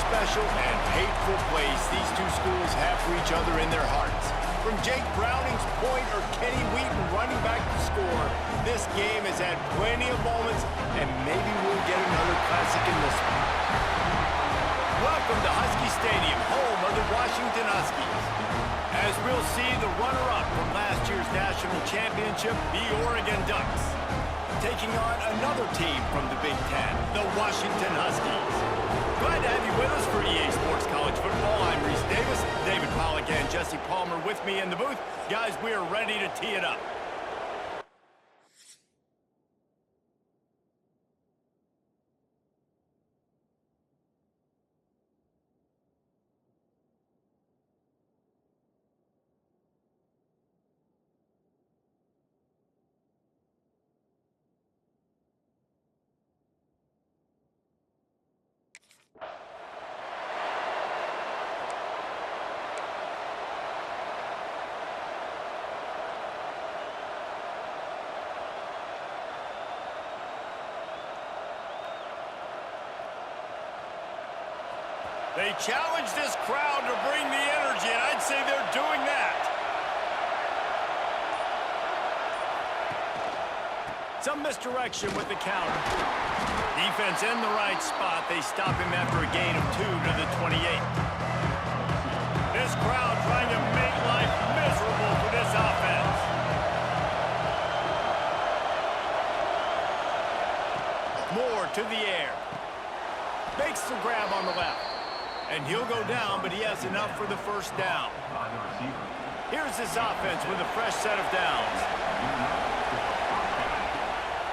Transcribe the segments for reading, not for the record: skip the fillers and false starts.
special and hateful place these two schools have for each other in their hearts. From Jake Browning's point or Kenny Wheaton running back to score, this game has had plenty of moments, and maybe we'll get another classic in this one. Welcome to Husky Stadium, home of the Washington Huskies. As we'll see the runner-up from last year's national championship, the Oregon Ducks, taking on another team from the Big Ten, the Washington Huskies. Glad to have you with us for EA Sports College Football. I'm Reese Davis, David Pollack and Jesse Palmer with me in the booth. Guys, we are ready to tee it up. They challenge this crowd to bring the energy, and I'd say they're doing that. Some misdirection with the counter. Defense in the right spot. They stop him after a gain of 2 to the 28. This crowd trying to make life miserable for this offense. Moore to the air. Makes the grab on the left. And he'll go down, but he has enough for the first down. Here's this offense with a fresh set of downs.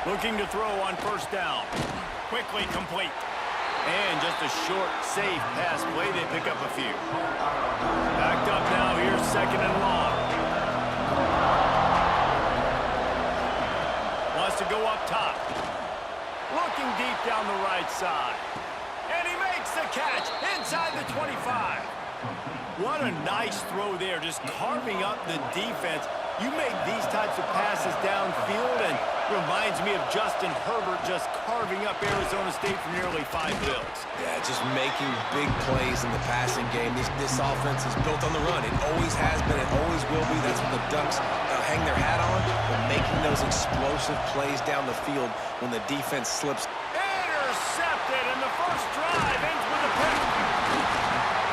Looking to throw on first down. Quickly complete. And just a short, safe pass play. They pick up a few. Backed up now. Here's second and long. Wants to go up top. Looking deep down the right side. And he makes the catch inside the 25. What a nice throw there, just carving up the defense. You make these types of passes downfield, and reminds me of Justin Herbert just carving up Arizona State for nearly 5 bills. Yeah, just making big plays in the passing game. This offense is built on the run. It always has been. It always will be. That's what the Ducks hang their hat on. But making those explosive plays down the field when the defense slips. Intercepted, and the first drive ends with a pick.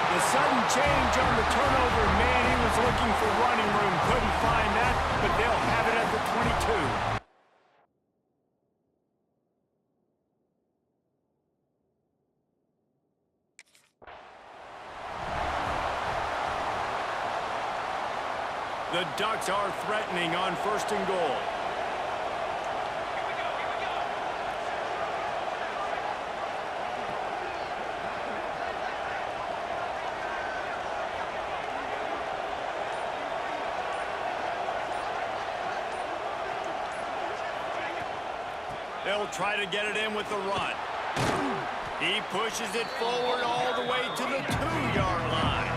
The sudden change on the turnover, man, he was looking for running room. Couldn't find that, but they'll have it at the 22. The Ducks are threatening on first and goal. They'll try to get it in with the run. He pushes it forward all the way to the 2-yard line.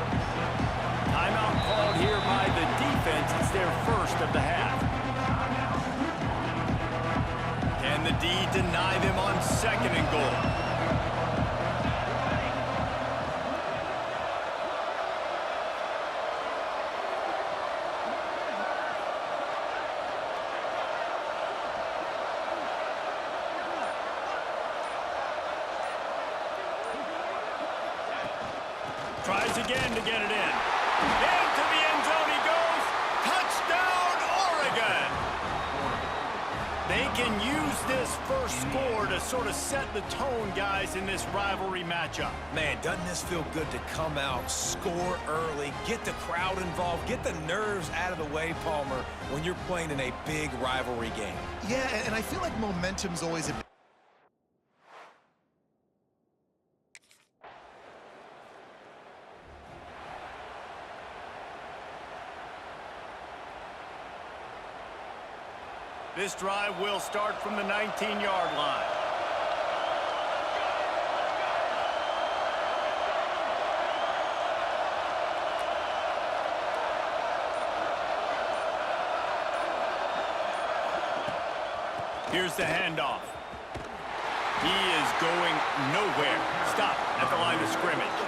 Timeout called here by the defense. It's their first of the half. Can the D deny them on second and goal? Tries again to get it in. Into the end zone he goes. Touchdown, Oregon! They can use this first score to sort of set the tone, guys, in this rivalry matchup. Man, doesn't this feel good to come out, score early, get the crowd involved, get the nerves out of the way, Palmer, when you're playing in a big rivalry game? Yeah, and I feel like momentum's always a... This drive will start from the 19-yard line. Here's the handoff. He is going nowhere. Stop at the line of scrimmage.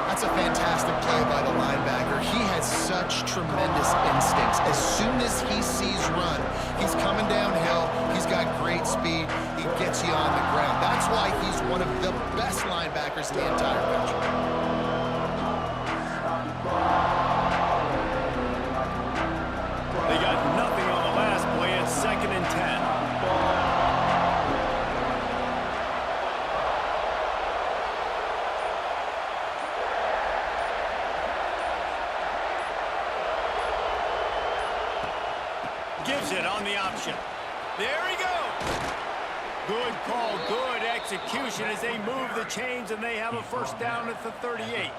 That's a fantastic play by the linebacker. He has such tremendous instincts. As soon as he sees run, he's coming downhill. He's got great speed. He gets you on the ground. That's why he's one of the best linebackers in the entire country. They got nothing on the last play. It's 2nd and 10. Gives it on the option. There he goes. Good call, good execution as they move the chains, and they have a first down at the 38.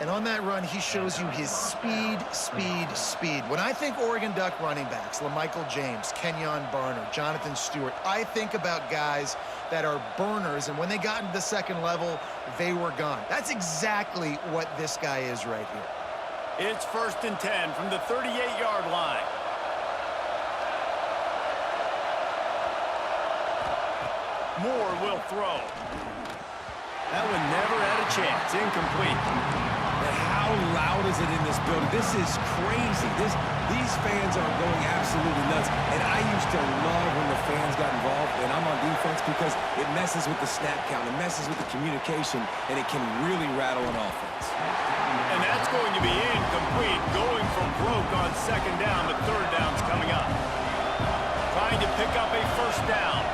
And on that run, he shows you his speed, speed, speed. When I think Oregon Duck running backs, LaMichael James, Kenyon Barner, Jonathan Stewart, I think about guys that are burners, and when they got into the second level, they were gone. That's exactly what this guy is right here. It's 1st and 10 from the 38-yard line. Moore will throw. That one never had a chance. Incomplete. And how loud is it in this building? This is crazy. These fans are going absolutely nuts. And I used to love when the fans got involved, and I'm on defense, because it messes with the snap count. It messes with the communication, and it can really rattle an offense. And that's going to be incomplete. Going for broke on 2nd down, but 3rd down's coming up. Trying to pick up a first down.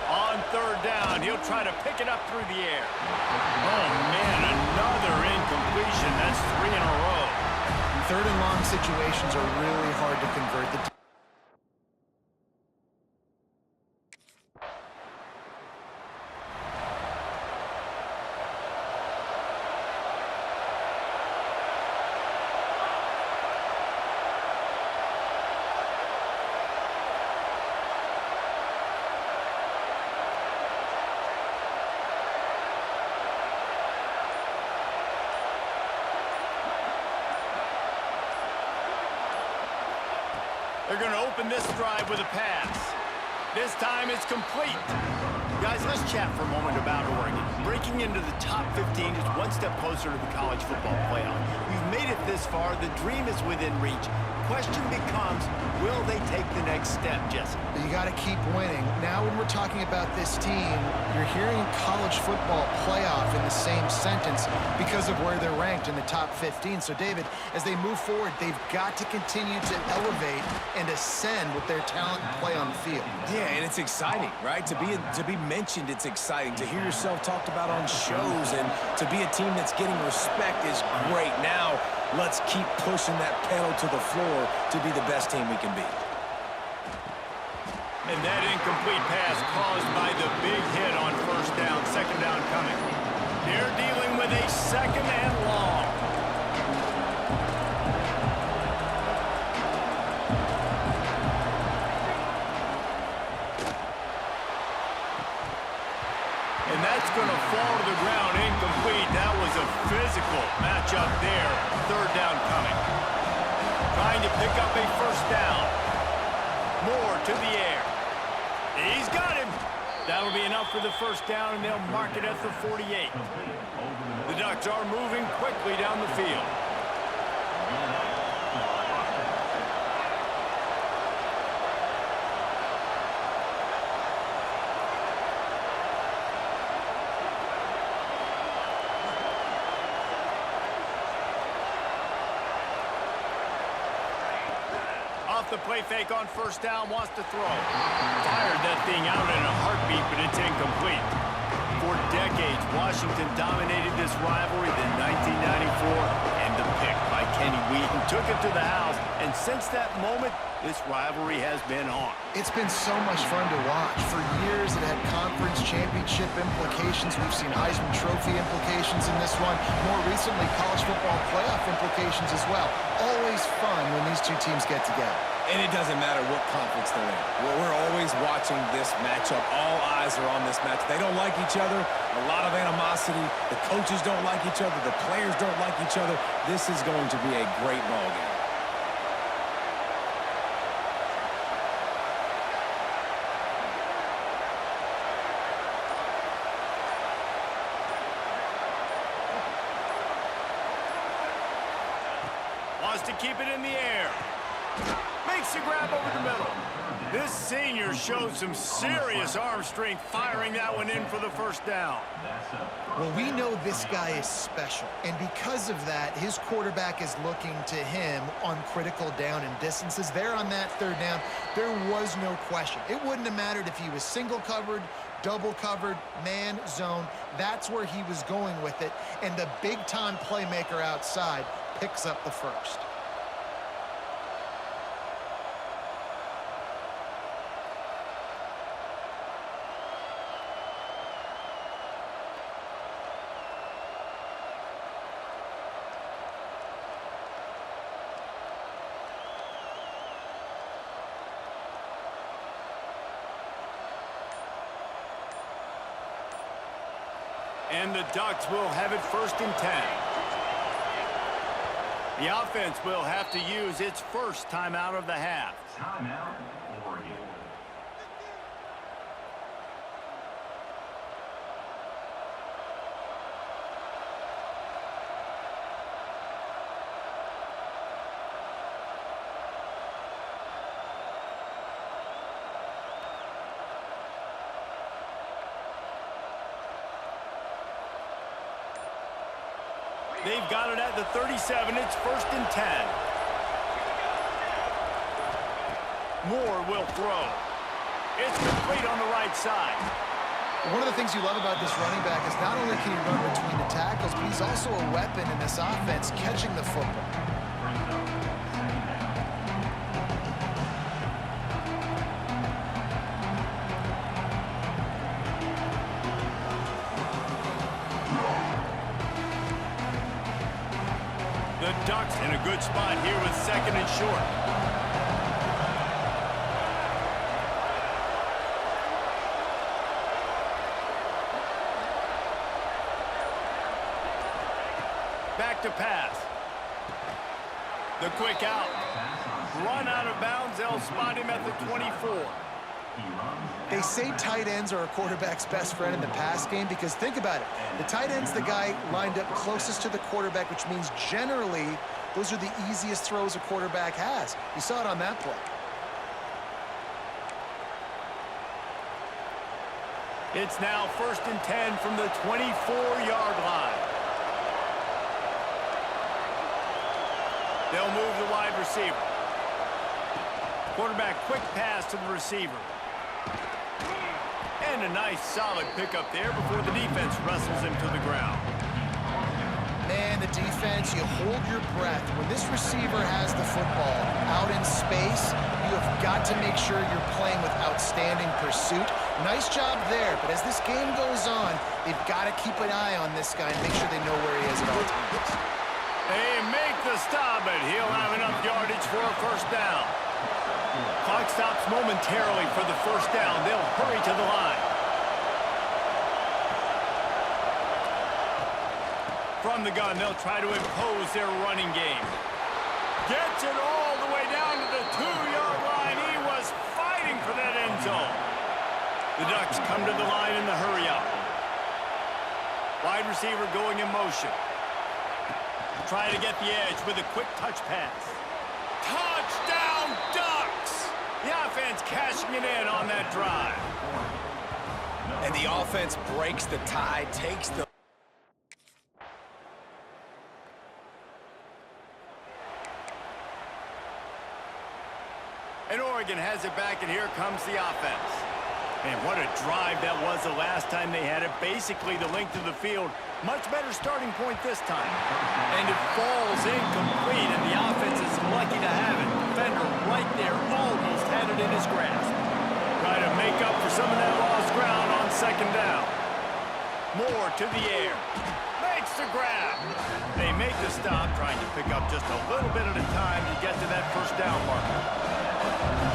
On 3rd down, he'll try to pick it up through the air. Oh, man, another incompletion. That's 3 in a row. 3rd and long situations are really hard to convert. They're going to open this drive with a pass. This time it's complete. Guys, let's chat for a moment about Oregon. Breaking into the top 15 is one step closer to the college football playoff. We've made it this far. The dream is within reach. Question becomes, will they take the next step, Jesse? You got to keep winning. Now when we're talking about this team, you're hearing college football playoff in the same sentence because of where they're ranked in the top 15. So, David, as they move forward, they've got to continue to elevate and ascend with their talent and play on the field. Yeah, and it's exciting, right? To be mentioned, it's exciting. To hear yourself talked about on shows, and to be a team that's getting respect is great. Now, let's keep pushing that pedal to the floor to be the best team we can be. And that incomplete pass caused by the big hit on 1st down, 2nd down coming. They're dealing with a 2nd and long. And that's going to fall to the ground, incomplete. That was a physical matchup there. 3rd down coming. Trying to pick up a first down. Moore to the air. He's got him. That'll be enough for the first down, and they'll mark it at the 48. The Ducks are moving quickly down the field. The play fake on 1st down, wants to throw. Fired that thing out in a heartbeat, but it's incomplete. For decades, Washington dominated this rivalry. Then 1994, and the pick by Kenny Wheaton took it to the house. And since that moment, this rivalry has been on. It's been so much fun to watch. For years, it had conference championship implications. We've seen Heisman Trophy implications in this one. More recently, college football playoff implications as well. Always fun when these two teams get together. And it doesn't matter what conference they're in. We're always watching this matchup. All eyes are on this match. They don't like each other. A lot of animosity. The coaches don't like each other. The players don't like each other. This is going to be a great ball game. draws to keep it in the air. Makes the grab over the middle. This senior showed some serious arm strength firing that one in for the first down. Well, we know this guy is special, and because of that, his quarterback is looking to him on critical down and distances. There on that third down, there was no question. It wouldn't have mattered if he was single covered, double covered, man, zone. That's where he was going with it, and the big-time playmaker outside picks up the first. And the Ducks will have it 1st and 10. The offense will have to use its first timeout of the half. Timeout, Oregon. They've got it at the 37. It's 1st and 10. Moore will throw. It's complete on the right side. One of the things you love about this running back is not only can he run between the tackles, but he's also a weapon in this offense catching the football. The Ducks in a good spot here with 2nd and short. Back to pass. The quick out. Run out of bounds. They'll spot him at the 24. They say tight ends are a quarterback's best friend in the pass game because think about it. The tight end's the guy lined up closest to the quarterback, which means generally those are the easiest throws a quarterback has. You saw it on that play. It's now 1st and 10 from the 24-yard line. They'll move the wide receiver. Quarterback quick pass to the receiver. And a nice solid pickup there before the defense wrestles him to the ground. Man, the defense, you hold your breath. When this receiver has the football out in space, you have got to make sure you're playing with outstanding pursuit. Nice job there, but as this game goes on, they've got to keep an eye on this guy and make sure they know where he is at all times. They make the stop, but he'll have enough yardage for a 1st down. Clock stops momentarily for the 1st down. They'll hurry to the line. From the gun, they'll try to impose their running game. Gets it all the way down to the 2-yard line. He was fighting for that end zone. The Ducks come to the line in the hurry-up. Wide receiver going in motion. Trying to get the edge with a quick touch pass. Touchdown, Ducks! The offense cashing it in on that drive. And the offense breaks the tie, takes the... And Oregon has it back, and here comes the offense. Man, what a drive that was the last time they had it. Basically the length of the field. Much better starting point this time. And it falls incomplete, and the offense is lucky to have it. Defender right there almost had it in his grasp. Trying to make up for some of that lost ground on 2nd down. Moore to the air. Makes the grab. They make the stop, trying to pick up just a little bit at a time to get to that 1st down marker.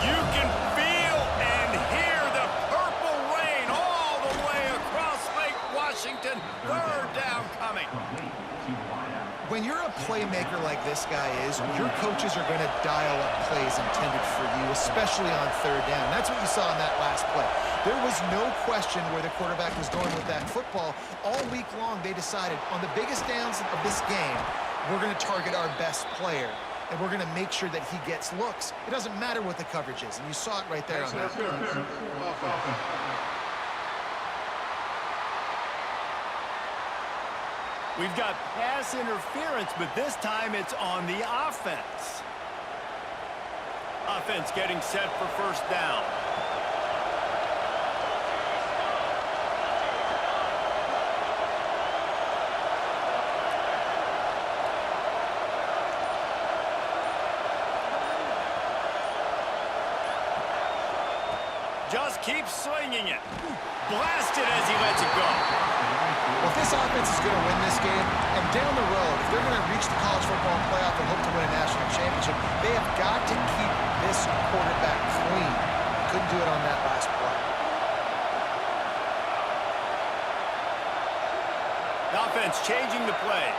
You can feel and hear the purple rain all the way across Lake Washington. 3rd down coming. When you're a playmaker like this guy is, your coaches are going to dial up plays intended for you, especially on 3rd down. That's what you saw in that last play. There was no question where the quarterback was going with that football. All week long, they decided on the biggest downs of this game, we're going to target our best player. and we're going to make sure that he gets looks. It doesn't matter what the coverage is, and you saw it right there on that. We've got pass interference, but this time it's on the offense. Offense getting set for first down. Just keeps swinging it. Blasted as he lets it go. Well, if this offense is going to win this game, and down the road, if they're going to reach the college football playoff and hope to win a national championship, they have got to keep this quarterback clean. Couldn't do it on that last play. The offense changing the play.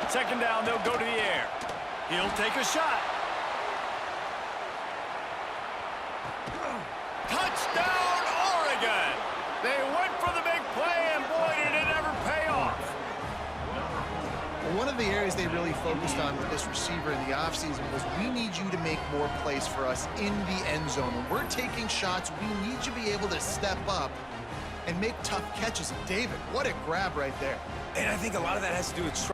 Second down, they'll go to the air. He'll take a shot. Touchdown, Oregon! They went for the big play, and boy, did it ever pay off. One of the areas they really focused on with this receiver in the offseason was we need you to make more plays for us in the end zone. When we're taking shots, we need you to be able to step up and make tough catches. And David, what a grab right there. And I think a lot of that has to do with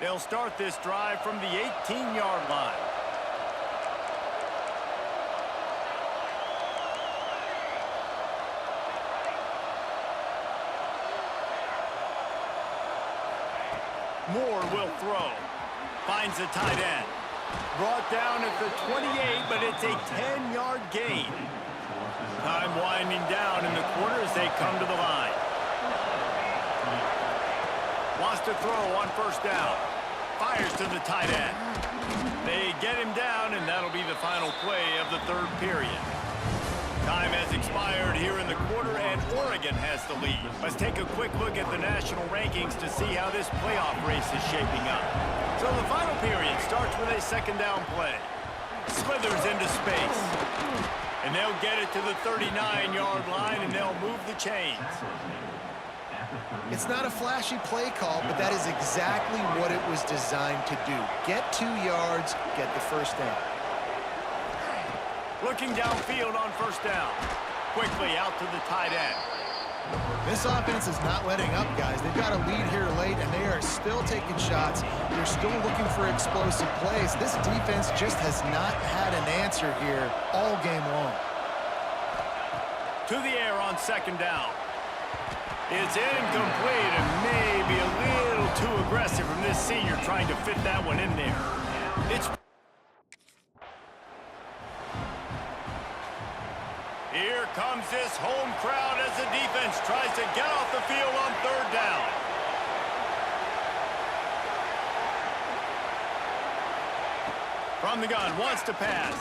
They'll start this drive from the 18-yard line. Moore will throw. Finds the tight end. Brought down at the 28, but it's a 10-yard gain. Time winding down in the quarter as they come to the line. Wants to throw on first down. Fires to the tight end. They get him down, and that'll be the final play of the third period. Time has expired here in the quarter, and Oregon has the lead. Let's take a quick look at the national rankings to see how this playoff race is shaping up. So the final period starts with a second down play. Slithers into space. And they'll get it to the 39-yard line, and they'll move the chains. It's not a flashy play call, but that is exactly what it was designed to do. Get 2 yards, get the first down. Looking downfield on first down. Quickly out to the tight end. This offense is not letting up, guys. They've got a lead here late, and they are still taking shots. They're still looking for explosive plays. This defense just has not had an answer here all game long. To the air on second down. It's incomplete and maybe a little too aggressive from this senior trying to fit that one in there. Here comes this home crowd as the defense tries to get off the field on third down. From the gun, wants to pass.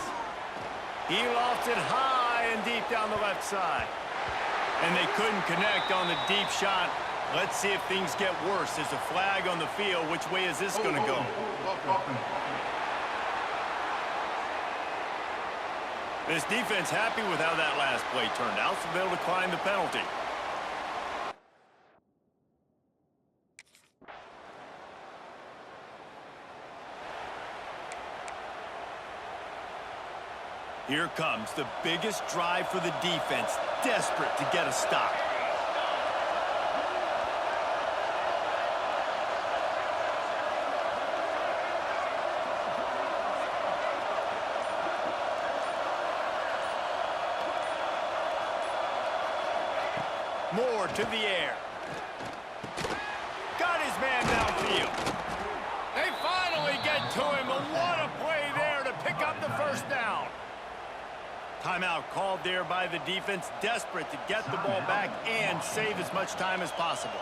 He lofts it high and deep down the left side. And they couldn't connect on the deep shot. Let's see if things get worse. There's a flag on the field. Which way is this going to go? This defense happy with how that last play turned out, so they'll decline the penalty. Here comes the biggest drive for the defense, desperate to get a stop. Moore to the air. Got his man downfield. They finally get to him, and what a play there to pick up the first down. Timeout called there by the defense, desperate to get the ball back and save as much time as possible.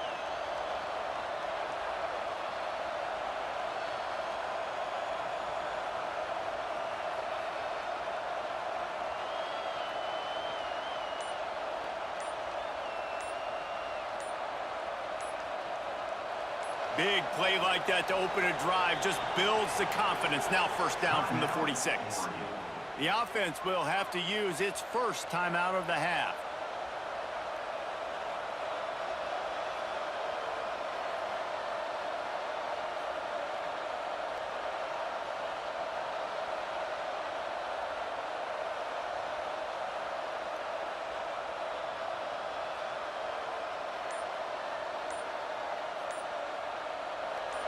Big play like that to open a drive just builds the confidence. Now first down from the 46. The offense will have to use its first timeout of the half.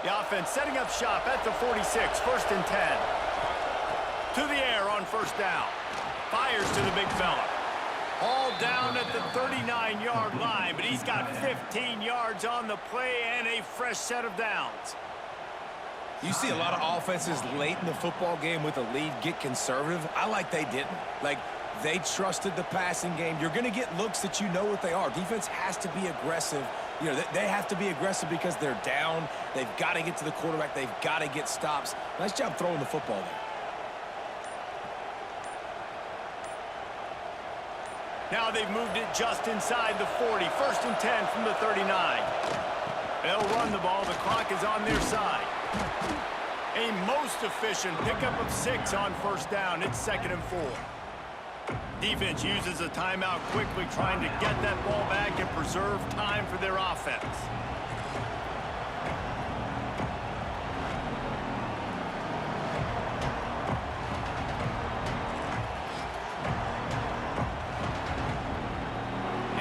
The offense setting up shop at the 46, 1st and 10. To the air on 1st down. Fires to the big fella. Hauled down at the 39-yard line, but he's got 15 yards on the play and a fresh set of downs. You see a lot of offenses late in the football game with a lead get conservative. I like they didn't. Like, they trusted the passing game. You're going to get looks that you know what they are. Defense has to be aggressive. You know, they have to be aggressive because they're down. They've got to get to the quarterback. They've got to get stops. Nice job throwing the football there. Now they've moved it just inside the 40. 1st and 10 from the 39. They'll run the ball. The clock is on their side. A most efficient pickup of 6 on 1st down. It's 2nd and 4. Defense uses a timeout quickly, trying to get that ball back and preserve time for their offense.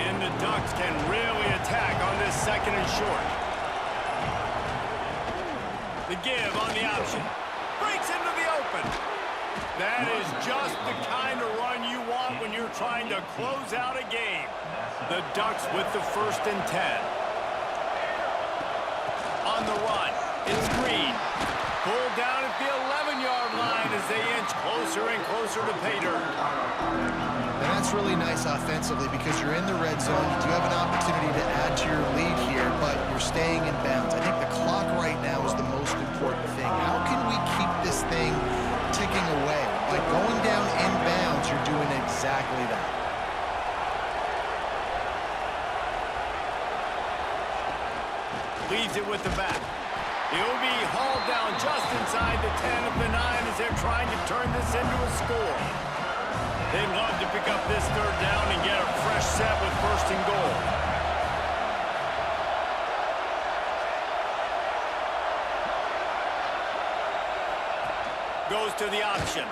And the Ducks can really attack on this 2nd and short. The give on the option. Breaks into the open. That is just the kind of run you want when you're trying to close out a game. The Ducks with the 1st and 10. On the run, it's Green. Pulled down at the 11-yard line as they inch closer and closer to pay dirt. And that's really nice offensively because you're in the red zone. You do have an opportunity to add to your lead here, but you're staying in bounds. I think the clock right now is the most important thing. How can we keep this thing ticking away? By going down in bounds, you're doing exactly that. Leaves it with the back. He'll be hauled down just inside the 10 of the 9 as they're trying to turn this into a score. They'd love to pick up this 3rd down and get a fresh set with 1st and goal. Goes to the option.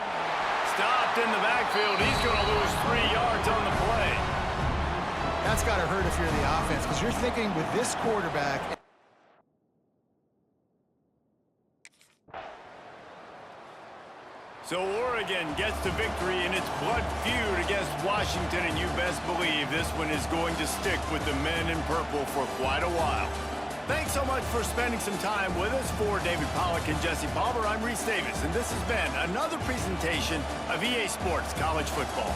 Stopped in the backfield. He's going to lose 3 yards on the play. That's got to hurt if you're the offense because you're thinking with this quarterback. So Oregon gets the victory in its blood feud against Washington, and you best believe this one is going to stick with the men in purple for quite a while. Thanks so much for spending some time with us. For David Pollack and Jesse Palmer, I'm Reese Davis, and this has been another presentation of EA Sports College Football.